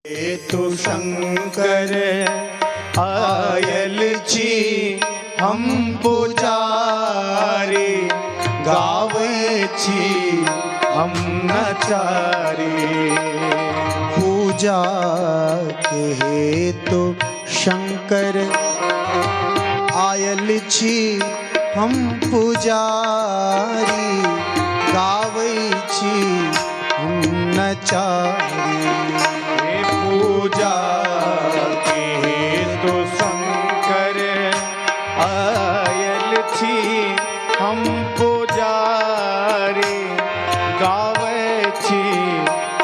तो शंकर आयल छी हम पुजारी, गावे छी हम नचारी। पूजा के हेतु शंकर आयल छी हम पुजारी, गावे छी हम नचारी। पूजा के हेतु शंकर आयल छी हम पुजारी, गावे छी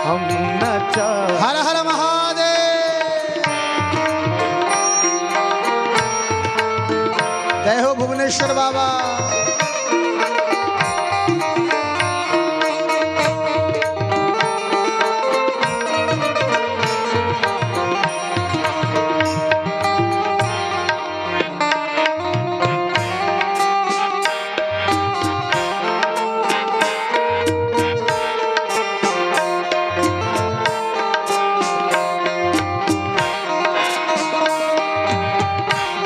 हम नचारी। हर हर महादेव। जय हो भुवनेश्वर बाबा।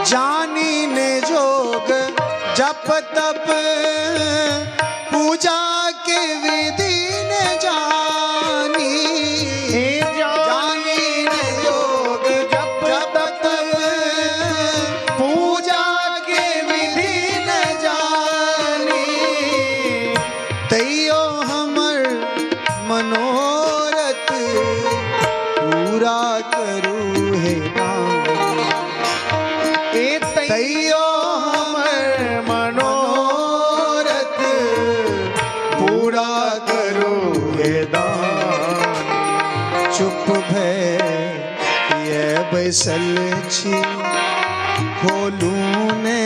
जानी ने जोग जप तप पूजा के विधि ने जानी। जानी ने जोग जप तप पूजा के विधि ने जानी। तैयो हमर मनोरथ पूरा करू हे तैयो हमर मनोरथ पूरा करो हे दानी। चुप भय ये बैसल छी, खोलू ने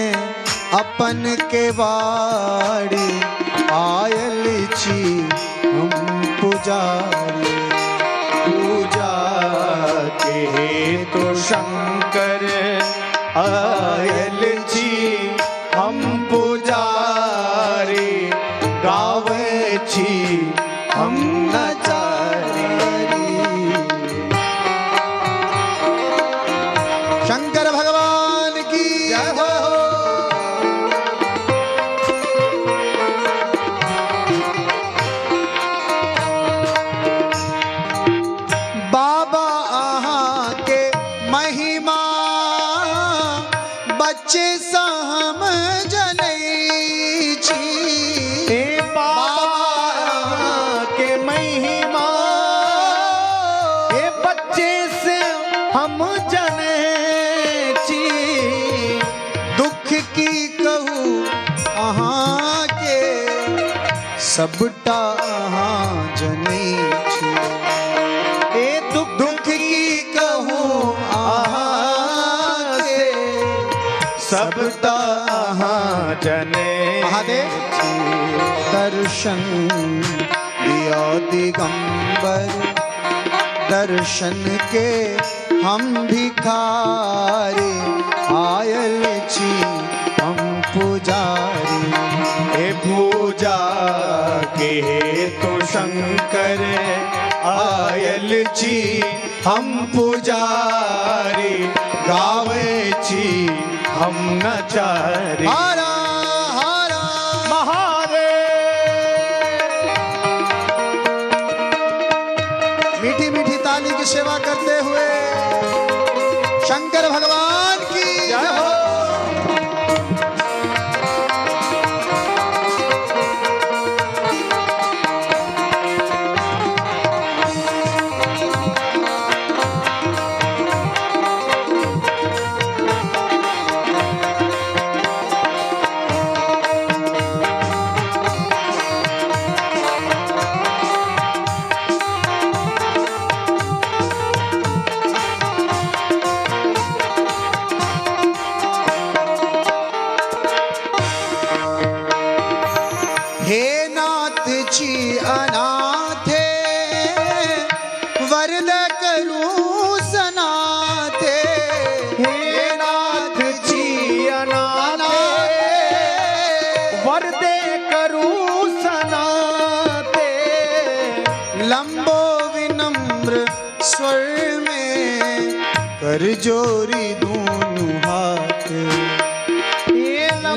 अपन के बाड़ी, आयल छी हम पुजारी। पूजा के हेतु शंकर आयल छी हम पुजारी, गावे छी हम नचारी। शंकर भगवान की जय हो। बाबा आहाँ के महिमा बच्चे सा हम जनै छी। बाबा के महिमा बच्चे से हम जनै छी। दुख की कहू अहाँ के सबटा अहाँ जनै छी। दुख की कहूँ अहाँ से सबटा अहाँ जनै महादेव। दर्शन दिया दिगंबर, दर्शन के हम भिखारी, आयल छी हम पुजारी। पूजा के हेतु शंकर आयल छी हम पुजारी, गावे छी हम नचारी। हरा हरा महादेव। मीठी मीठी ताली की सेवा करते हुए शंकर भगवान की जय हो। में कर जोरी दोनों हाथ,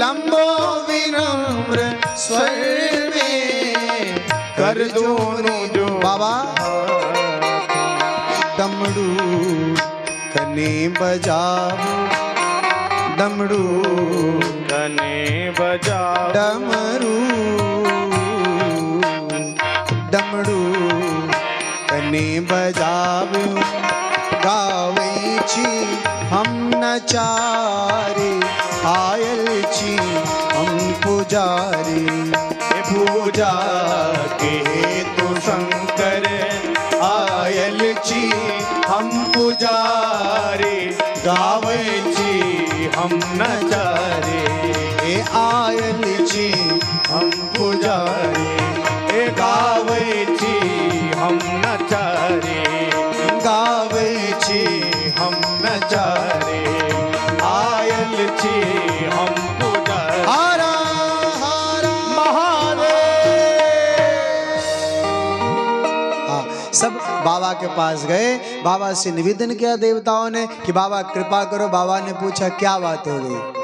लंबो विनम्र स्वर में कर दोनों जो बाबा डमरू कने बजाओ, डमरू कने बजाओ, डमरू डमरू कने बजाओ, गावे छी हम नचारे, आयल छी हम पुजारी। पूजा के तो शंकर आयल छी हम पुजारी, गावे छी हम नचारे। ए आयल छी हम पुजारी, ए गावे छी हम नचारे, गावे छी हम नचारे, आयल छी हम पुजारी। हारा हारा सब बाबा के पास गए, बाबा से निवेदन किया देवताओं ने कि बाबा कृपा करो। बाबा ने पूछा क्या बात हो गई?